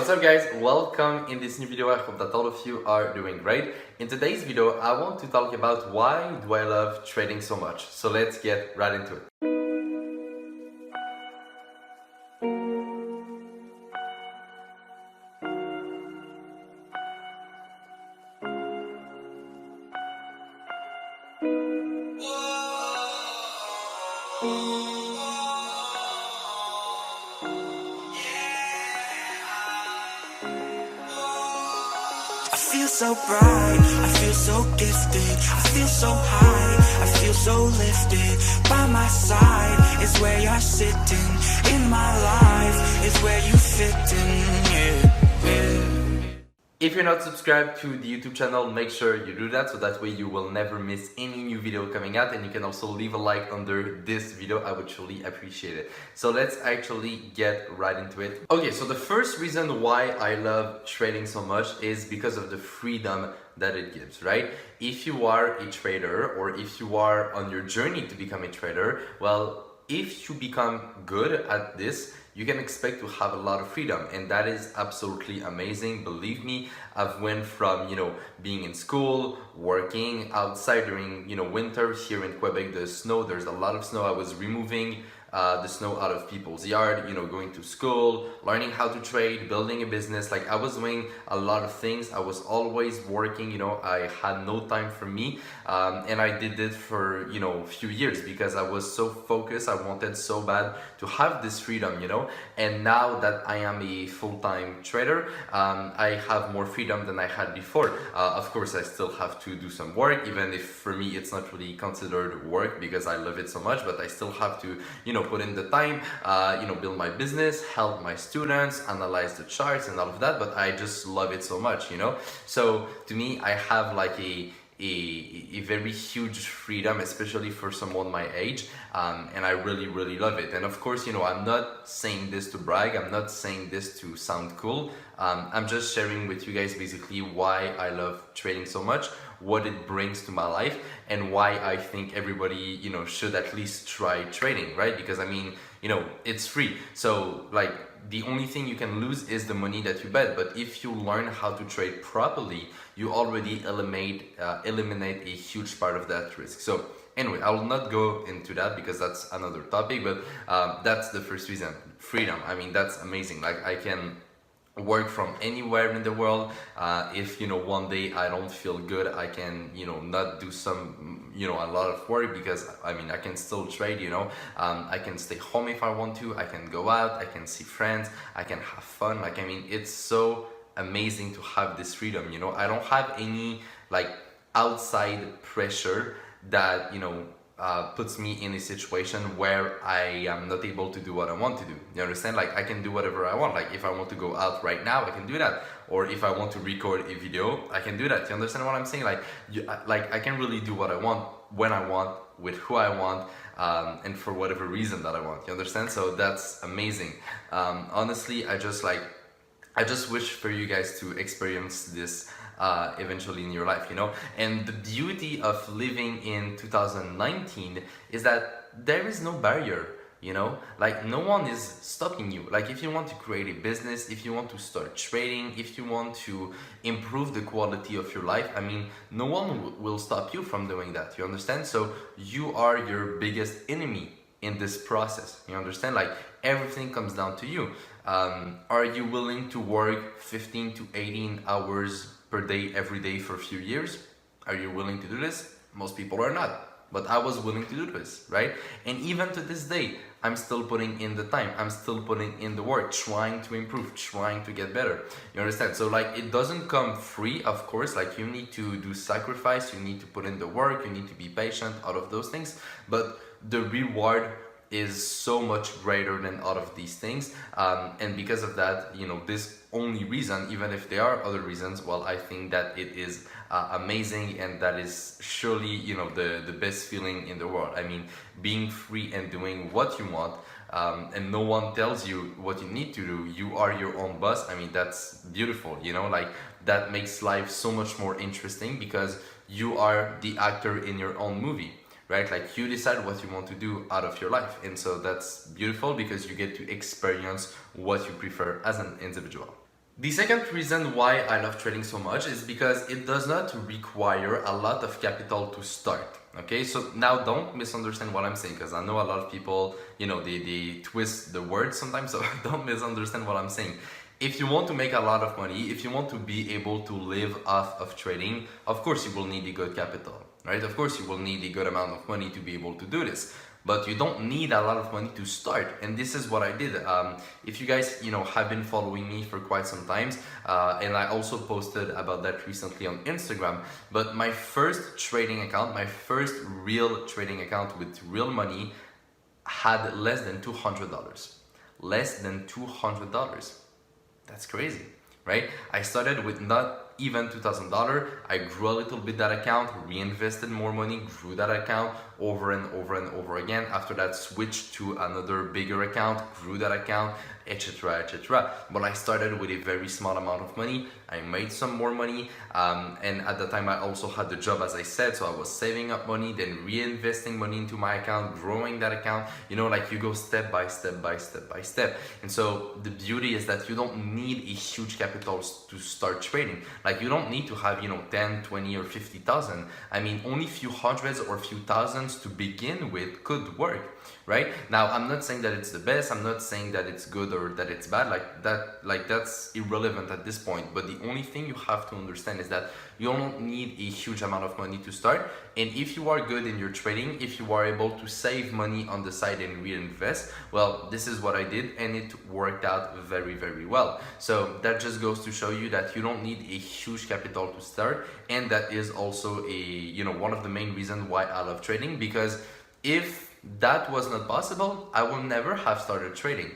What's up guys, welcome in this new video. I hope that all of you are doing great. In today's video I want to talk about why do I love trading so much. So let's get right into it. I feel so bright, I feel so gifted, I feel so high, I feel so lifted. By my side is where you're sitting, in my life is where you fit in, yeah. If you're not subscribed to the YouTube channel, make sure you do that so that way you will never miss any new video coming out, and you can also leave a like under this video. I would truly appreciate it. So let's actually get right into it. Okay, so the first reason why I love trading so much is because of the freedom that it gives, right? If you are a trader or if you are on your journey to become a trader, well, if you become good at this, you can expect to have a lot of freedom, and that is absolutely amazing. Believe me, I've went from, being in school, working outside during, winter here in Quebec, the snow, there's a lot of snow. I was removing the snow out of people's yard, going to school, learning how to trade, building a business. Like, I was doing a lot of things. I was always working, I had no time for me. And I did it for, a few years because I was so focused. I wanted so bad to have this freedom, and now that I am a full-time trader, I have more freedom than I had before. Of course, I still have to do some work, even if for me it's not really considered work because I love it so much, but I still have to, put in the time, build my business, help my students, analyze the charts and all of that, but I just love it so much, So to me, I have like a very huge freedom, especially for someone my age, and I really love it. And of course, I'm not saying this to brag, I'm not saying this to sound cool. I'm just sharing with you guys basically why I love trading so much, what it brings to my life, and why I think everybody, should at least try trading, right? Because I mean, it's free. So like, the only thing you can lose is the money that you bet. But if you learn how to trade properly, you already eliminate a huge part of that risk. So anyway, I will not go into that because that's another topic, but that's the first reason. Freedom. I mean, that's amazing. Like, I can work from anywhere in the world. If one day I don't feel good, I can not do some a lot of work, because I mean, I can still trade. I can stay home if I want to, I can go out, I can see friends, I can have fun. Like, I mean, it's so amazing to have this freedom. I don't have any like outside pressure that puts me in a situation where I am not able to do what I want to do. You understand? Like, I can do whatever I want. Like, if I want to go out right now, I can do that. Or if I want to record a video, I can do that. You understand what I'm saying? Like, I can really do what I want, when I want, with who I want, and for whatever reason that I want. You understand? So that's amazing. Honestly, I just wish for you guys to experience this eventually in your life, And the beauty of living in 2019 is that there is no barrier, Like, no one is stopping you. Like, if you want to create a business, if you want to start trading, if you want to improve the quality of your life, I mean, no one will stop you from doing that. You understand? So you are your biggest enemy in this process. You understand? Like, everything comes down to you. Are you willing to work 15 to 18 hours per day every day for a few years? Are you willing to do this? Most people are not, but I was willing to do this, right? And even to this day, I'm still putting in the time, I'm still putting in the work, trying to improve, trying to get better. You understand? So like, it doesn't come free, of course. Like, you need to do sacrifice, you need to put in the work, you need to be patient, all of those things, but the reward is so much greater than all of these things, and because of that, this only reason, even if there are other reasons, well, I think that it is amazing, and that is surely the best feeling in the world. I mean, being free and doing what you want, and no one tells you what you need to do. You are your own boss. I mean, that's beautiful, like, that makes life so much more interesting because you are the actor in your own movie. Right? Like, you decide what you want to do out of your life, and so that's beautiful because you get to experience what you prefer as an individual. The second reason why I love trading so much is because it does not require a lot of capital to start. Okay, so now don't misunderstand what I'm saying, because I know a lot of people, they twist the words sometimes, so don't misunderstand what I'm saying. If you want to make a lot of money, if you want to be able to live off of trading, of course you will need a good capital, right? Of course you will need a good amount of money to be able to do this. But you don't need a lot of money to start, and this is what I did. If you guys have been following me for quite some times, and I also posted about that recently on Instagram, but my first trading account, my first real trading account with real money, had less than $200. Less than $200. That's crazy, right? I started with not even $2,000. I grew a little bit that account, reinvested more money, grew that account over and over and over again. After that, switched to another bigger account, grew that account, etc., etc. But I started with a very small amount of money. I made some more money, and at the time I also had the job, as I said, so I was saving up money, then reinvesting money into my account, growing that account. Like you go step by step by step by step. And so the beauty is that you don't need a huge capital to start trading. Like you don't need to have 10, 20 or 50,000. I mean, only few hundreds or few thousands to begin with could work, right? Now I'm not saying that it's the best, I'm not saying that it's good or that it's bad, that's irrelevant at this point. But the only thing you have to understand is that you don't need a huge amount of money to start. And if you are good in your trading, if you are able to save money on the side and reinvest, well, this is what I did, and it worked out very, very well. So that just goes to show you that you don't need a huge capital to start, and that is also one of the main reasons why I love trading, because if that was not possible, I would never have started trading,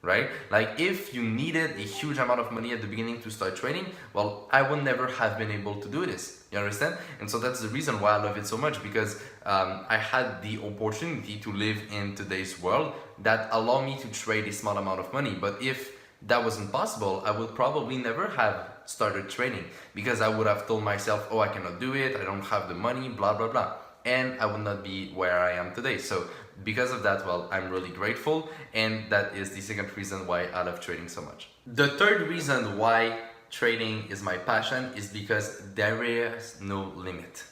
right? Like if you needed a huge amount of money at the beginning to start trading, well, I would never have been able to do this. You understand? And so that's the reason why I love it so much, because I had the opportunity to live in today's world that allow me to trade a small amount of money. But if that wasn't possible, I would probably never have started trading, because I would have told myself, oh, I cannot do it, I don't have the money, blah, blah, blah. And I would not be where I am today. So because of that, well, I'm really grateful, and that is the second reason why I love trading so much. The third reason why trading is my passion is because there is no limit.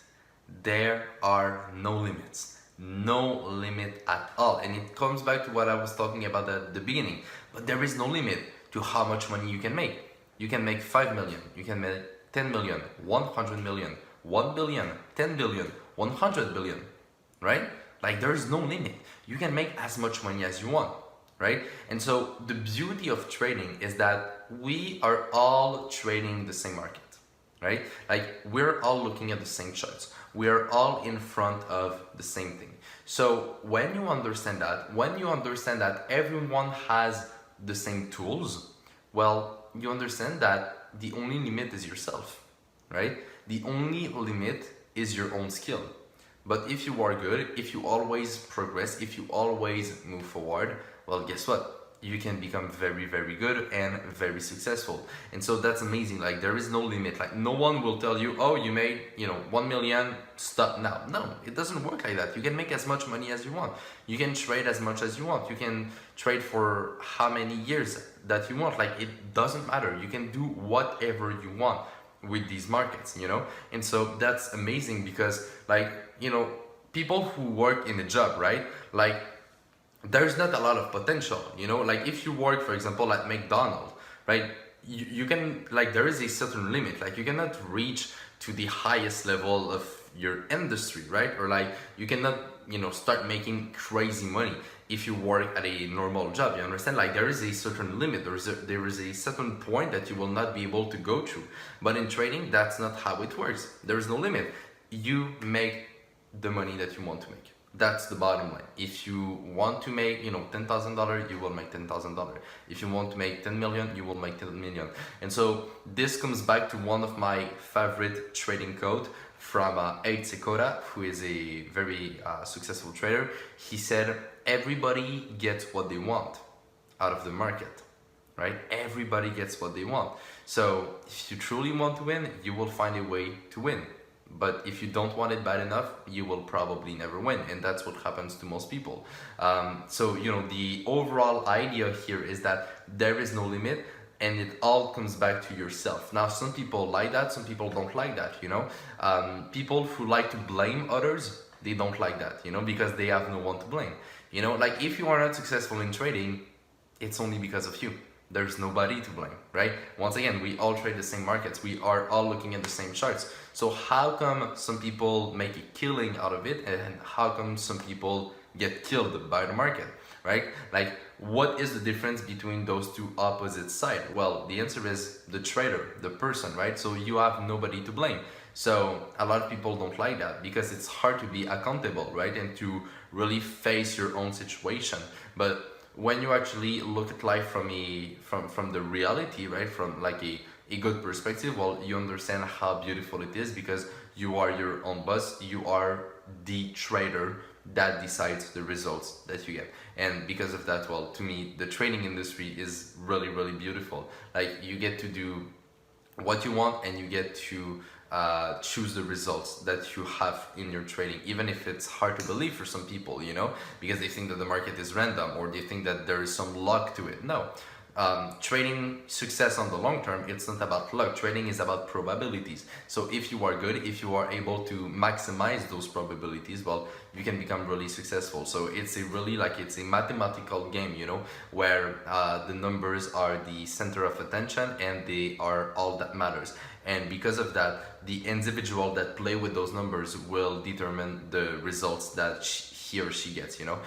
There are no limits. No limit at all. And it comes back to what I was talking about at the beginning. But there is no limit to how much money you can make. You can make 5 million, you can make 10 million, 100 million, 1 billion, 10 billion, 100 billion, right? Like there's no limit. You can make as much money as you want, right? And so the beauty of trading is that we are all trading the same market, right? Like we're all looking at the same charts. We're all in front of the same thing. So when you understand that everyone has the same tools, well, you understand that the only limit is yourself, right? The only limit is your own skill. But if you are good, if you always progress, if you always move forward, well, guess what? You can become very, very good and very successful. And so that's amazing. Like there is no limit. Like no one will tell you, oh, you made, 1 million, stop now. No, it doesn't work like that. You can make as much money as you want. You can trade as much as you want. You can trade for how many years that you want. Like it doesn't matter. You can do whatever you want with these markets, And so that's amazing, because people who work in a job, right? Like there's not a lot of potential, like if you work, for example, at McDonald's, right? You can, like, there is a certain limit, like you cannot reach to the highest level of your industry, right? Or like you cannot, start making crazy money if you work at a normal job, you understand? Like there is a certain limit, there is a certain point that you will not be able to go through. But in trading, that's not how it works. There is no limit. You make the money that you want to make. That's the bottom line. If you want to make, $10,000, you will make $10,000. If you want to make 10 million, you will make 10 million. And so this comes back to one of my favorite trading quotes from Abe Sekoda, who is a very successful trader. He said, everybody gets what they want out of the market, right? Everybody gets what they want. So if you truly want to win, you will find a way to win. But if you don't want it bad enough, you will probably never win. And that's what happens to most people. So, the overall idea here is that there is no limit. and it all comes back to yourself. Now, some people like that, some people don't like that, you know. People who like to blame others, they don't like that, you know, because they have no one to blame. You know, like if you are not successful in trading, it's only because of you. There's nobody to blame, right? Once again, we all trade the same markets. We are all looking at the same charts. So how come some people make a killing out of it, and how come some people get killed by the market, right? Like, what is the difference between those two opposite sides? Well, the answer is the trader, the person, right? So you have nobody to blame. So a lot of people don't like that because it's hard to be accountable, right? And to really face your own situation. But when you actually look at life from the reality, right, from like a good perspective, well, you understand how beautiful it is because you are your own boss. You are the trader that decides the results that you get. And because of that, well, to me, the trading industry is really, really beautiful. Like, you get to do what you want, and you get to choose the results that you have in your trading, even if it's hard to believe for some people, you know, because they think that the market is random, or they think that there is some luck to it. No. Trading success on the long term, it's not about luck. Trading is about probabilities. So if you are good, if you are able to maximize those probabilities, well, you can become really successful. So it's it's a mathematical game, you know, where the numbers are the center of attention, and they are all that matters. And because of that, the individual that play with those numbers will determine the results that he or she gets, you know.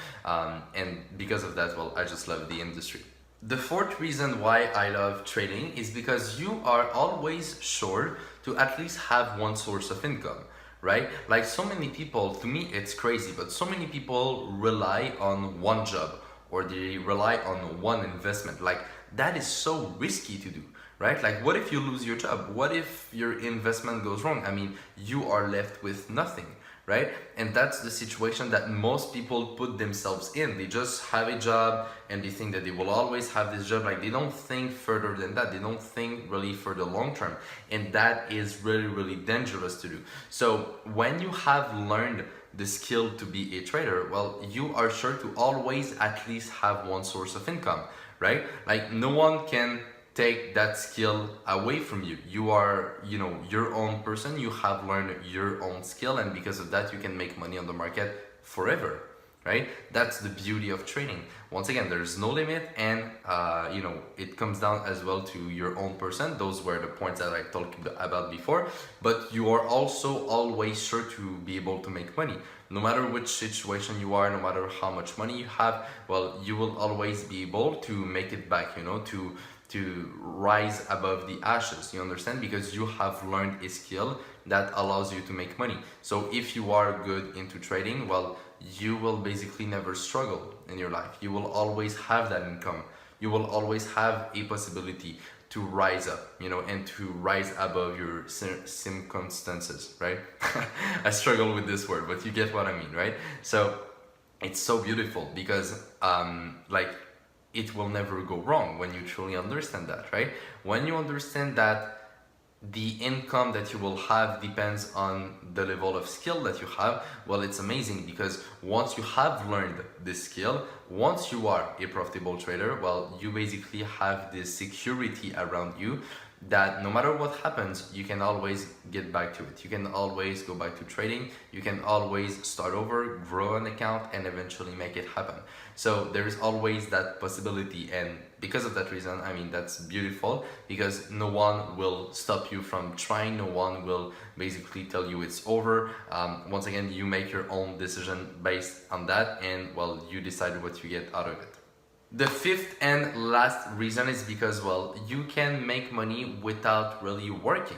And because of that, well, I just love the industry. The fourth reason why I love trading is because you are always sure to at least have one source of income, right? Like, so many people, to me it's crazy, but so many people rely on one job, or they rely on one investment. Like, that is so risky to do, right? Like, what if you lose your job? What if your investment goes wrong? I mean, you are left with nothing, right? And that's the situation that most people put themselves in. They just have a job, and they think that they will always have this job. Like, they don't think further than that. They don't think really for the long term. And that is really, really dangerous to do. So when you have learned the skill to be a trader, well, you are sure to always at least have one source of income, right? Like, no one can take that skill away from you. You are, you know, your own person. You have learned your own skill, and because of that, you can make money on the market forever, right? That's the beauty of trading. Once again, there's no limit, and you know, it comes down as well to your own person. Those were the points that I talked about before. But you are also always sure to be able to make money. No matter which situation you are, no matter how much money you have, well, you will always be able to make it back, you know, to rise above the ashes, you understand? Because you have learned a skill that allows you to make money. So if you are good into trading, well, you will basically never struggle in your life. You will always have that income. You will always have a possibility to rise up, you know, and to rise above your circumstances, right? I struggle with this word, but you get what I mean, right? So it's so beautiful because like, it will never go wrong when you truly understand that, right? When you understand that the income that you will have depends on the level of skill that you have, well, it's amazing, because once you have learned this skill, once you are a profitable trader, well, you basically have this security around you that no matter what happens, you can always get back to it. You can always go back to trading. You can always start over, grow an account, and eventually make it happen. So there is always that possibility, and because of that reason, I mean, that's beautiful, because no one will stop you from trying. No one will basically tell you it's over. Once again, you make your own decision based on that, and well, you decide what you get out of it. The fifth and last reason is because, well, you can make money without really working,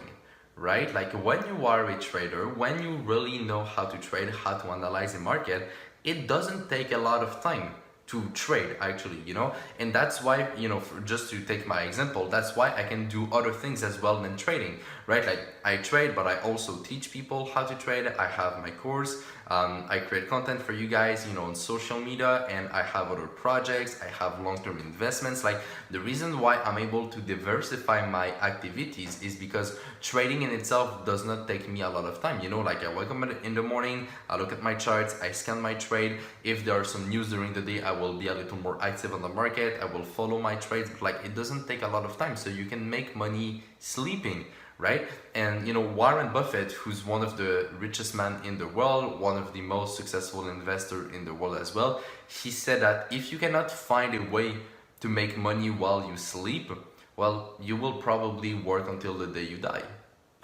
right? Like, when you are a trader, when you really know how to trade, how to analyze a market, it doesn't take a lot of time to trade, actually, you know. And that's why, you know, just to take my example, that's why I can do other things as well than trading, right? Like, I trade, but I also teach people how to trade. I have my course, I create content for you guys, you know, on social media, and I have other projects, I have long-term investments. Like, the reason why I'm able to diversify my activities is because trading in itself does not take me a lot of time. You know, like, I wake up in the morning, I look at my charts, I scan my trade. If there are some news during the day, I will be a little more active on the market, I will follow my trades, but like, it doesn't take a lot of time, so you can make money sleeping, right? And you know, Warren Buffett, who's one of the richest men in the world, one of the most successful investor in the world as well, he said that if you cannot find a way to make money while you sleep, well, you will probably work until the day you die,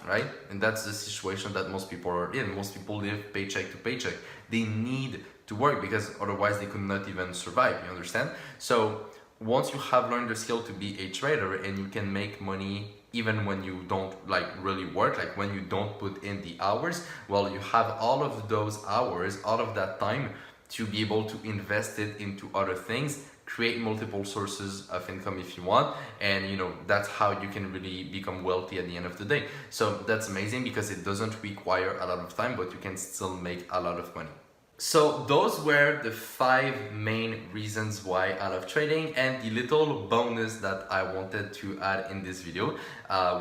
right? And that's the situation that most people are in. Most people live paycheck to paycheck. They need to work because otherwise they could not even survive, you understand? So once you have learned the skill to be a trader and you can make money even when you don't like really work, like when you don't put in the hours, well, you have all of those hours, all of that time to be able to invest it into other things, create multiple sources of income if you want, and you know, that's how you can really become wealthy at the end of the day. So that's amazing because it doesn't require a lot of time, but you can still make a lot of money. So those were the 5 main reasons why I love trading, and the little bonus that I wanted to add in this video,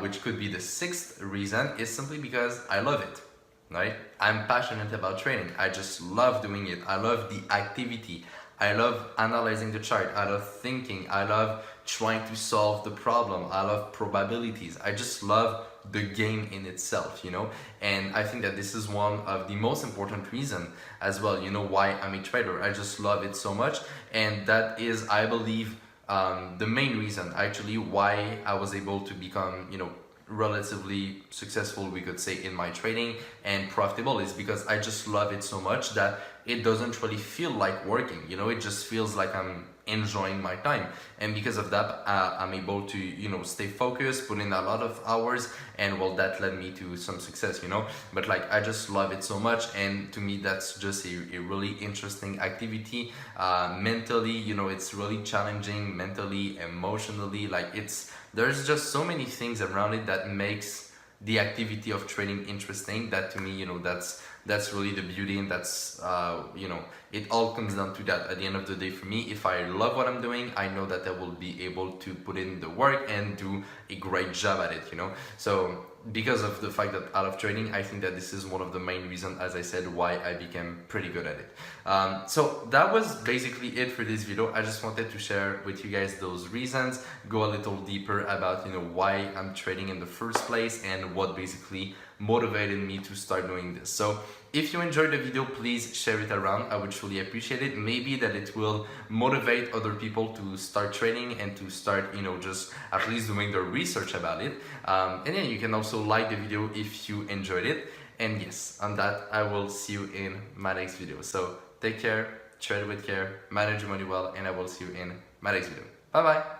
which could be the 6th reason, is simply because I love it, right? I'm passionate about trading. I just love doing it. I love the activity. I love analyzing the chart. I love thinking. I love trying to solve the problem. I love probabilities. I just love the game in itself, you know? And I think that this is one of the most important reasons as well, you know, why I'm a trader. I just love it so much. And that is, I believe, the main reason actually why I was able to become, you know, relatively successful, we could say, in my trading and profitable, is because I just love it so much that it doesn't really feel like working, you know, it just feels like I'm enjoying my time. And because of that, I'm able to, you know, stay focused, put in a lot of hours, and well, that led me to some success, you know. But like, I just love it so much, and to me that's just a really interesting activity. Mentally, you know, it's really challenging, mentally, emotionally, like there's just so many things around it that makes the activity of trading interesting, that to me, you know, that's really the beauty, and that's you know, it all comes down to that at the end of the day. For me, if I love what I'm doing, I know that I will be able to put in the work and do a great job at it, you know. So because of the fact that I love trading, I think that this is one of the main reasons, as I said, why I became pretty good at it. So that was basically it for this video. I just wanted to share with you guys those reasons, go a little deeper about, you know, why I'm trading in the first place and what basically motivated me to start doing this. So if you enjoyed the video, please share it around. I would truly appreciate it. Maybe that it will motivate other people to start trading and to start, you know, just at least doing their research about it. And then you can also like the video if you enjoyed it. And yes, on that, I will see you in my next video. So take care, trade with care, manage your money well, and I will see you in my next video. Bye bye.